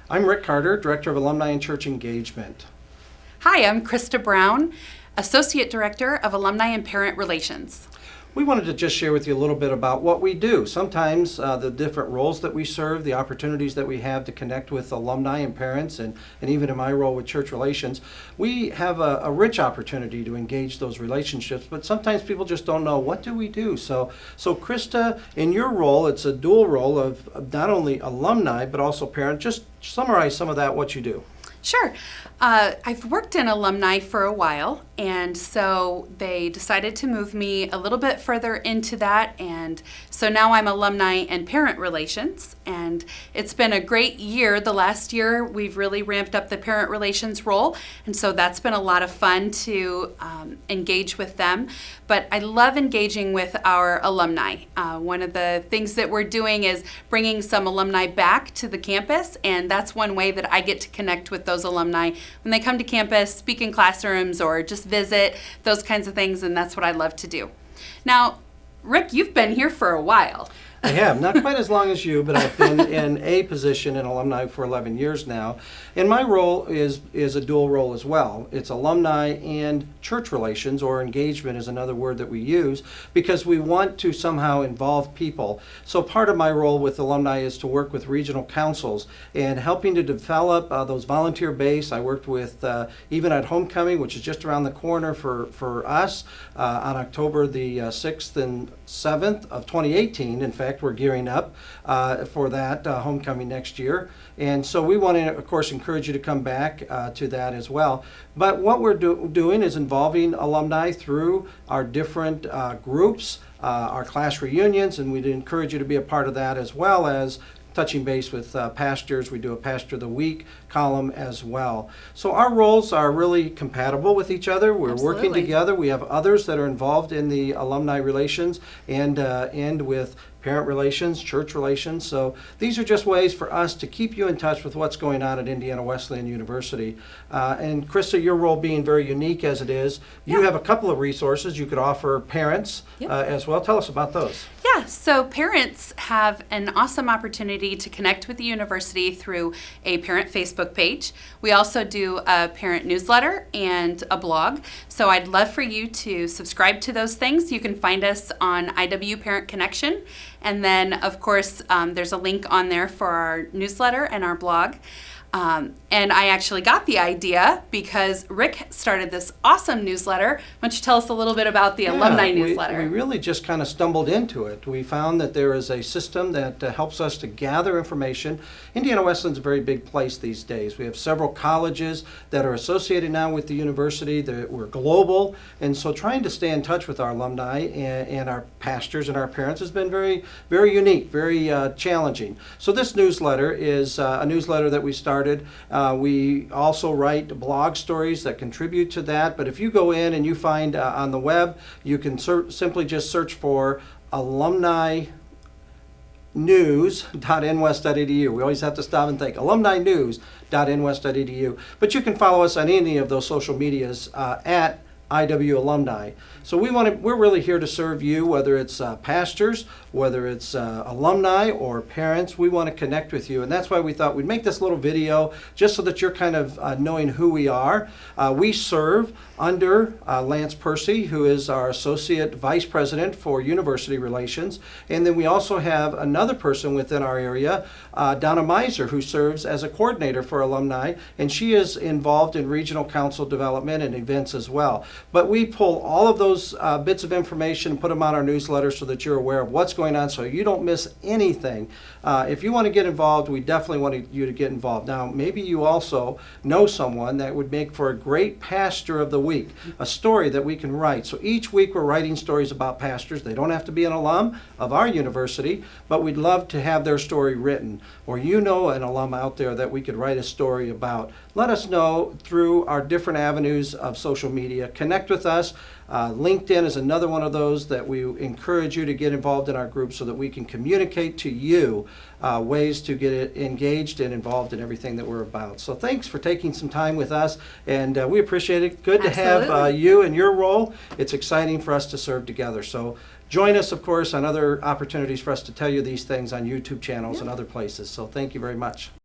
I'm Rick Carter, Director of Alumni and Church Engagement. Hi, I'm Krista Brown, Associate Director of Alumni and Parent Relations. We wanted to just share with you a little bit about what we do. Sometimes the different roles that we serve, the opportunities that we have to connect with alumni and parents, and even in my role with church relations, we have a rich opportunity to engage those relationships, but sometimes people just don't know, what do we do? So Krista, in your role, it's a dual role of not only alumni, but also parent. Just summarize some of that, what you do. Sure. I've worked in alumni for a while, and so they decided to move me a little bit further into that, and so now I'm alumni and parent relations, and it's been a great year. The last year we've really ramped up the parent relations role, and so that's been a lot of fun to engage with them. But I love engaging with our alumni. One of the things that we're doing is bringing some alumni back to the campus, and that's one way that I get to connect with those alumni when they come to campus, speak in classrooms, or just visit, those kinds of things, and that's what I love to do. Now, Rick, you've been here for a while. I have, not quite as long as you, but I've been in a position in alumni for 11 years now. And my role is a dual role as well. It's alumni and church relations, or engagement is another word that we use, because we want to somehow involve people. So part of my role with alumni is to work with regional councils and helping to develop those volunteer base. I worked with, even at Homecoming, which is just around the corner for us, on October the 6th and 7th of 2018. In fact, we're gearing up for that homecoming next year. And so we want to, of course, encourage you to come back to that as well. But what we're doing is involving alumni through our different groups, our class reunions, and we'd encourage you to be a part of that, as well as touching base with pastors. We do a Pastor of the Week column as well. So our roles are really compatible with each other. We're Absolutely. working together. We have others that are involved in the alumni relations and with parent relations, church relations. So these are just ways for us to keep you in touch with what's going on at Indiana Wesleyan University. And Krista, your role being very unique as it is, you have a couple of resources you could offer parents as well. Tell us about those. Yeah, so parents have an awesome opportunity to connect with the university through a parent Facebook page. We also do a parent newsletter and a blog. So I'd love for you to subscribe to those things. You can find us on IWU Parent Connection. And then, of course, there's a link on there for our newsletter and our blog. And I actually got the idea because Rick started this awesome newsletter. Why don't you tell us a little bit about the alumni newsletter? We really just kind of stumbled into it. We found that there is a system that helps us to gather information. Indiana Wesleyan's a very big place these days. We have several colleges that are associated now with the university. We're global, and so trying to stay in touch with our alumni and our pastors and our parents has been very, very unique, very challenging. So this newsletter is a newsletter that we started. We also write blog stories that contribute to that, but if you go in and you find on the web, you can simply just search for alumninews.nwest.edu. We always have to stop and think, alumninews.nwest.edu. But you can follow us on any of those social medias at IWU Alumni. So we're really here to serve you, whether it's pastors, whether it's alumni or parents. We want to connect with you, and that's why we thought we'd make this little video just so that you're kind of knowing who we are. We serve under Lance Percy, who is our Associate Vice President for University Relations, and then we also have another person within our area, Donna Miser, who serves as a coordinator for alumni, and she is involved in regional council development and events as well. But we pull all of those bits of information and put them on our newsletter so that you're aware of what's going on, so you don't miss anything. If you want to get involved, we definitely want you to get involved. Now, maybe you also know someone that would make for a great Pastor of the Week, a story that we can write. So each week we're writing stories about pastors. They don't have to be an alum of our university, but we'd love to have their story written. Or you know an alum out there that we could write a story about. Let us know through our different avenues of social media. Connect with us. LinkedIn is another one of those that we encourage you to get involved in our group so that we can communicate to you ways to get engaged and involved in everything that we're about. So thanks for taking some time with us, and we appreciate it. Good to have you in your role. It's exciting for us to serve together. So join us, of course, on other opportunities for us to tell you these things on YouTube channels and other places. So thank you very much.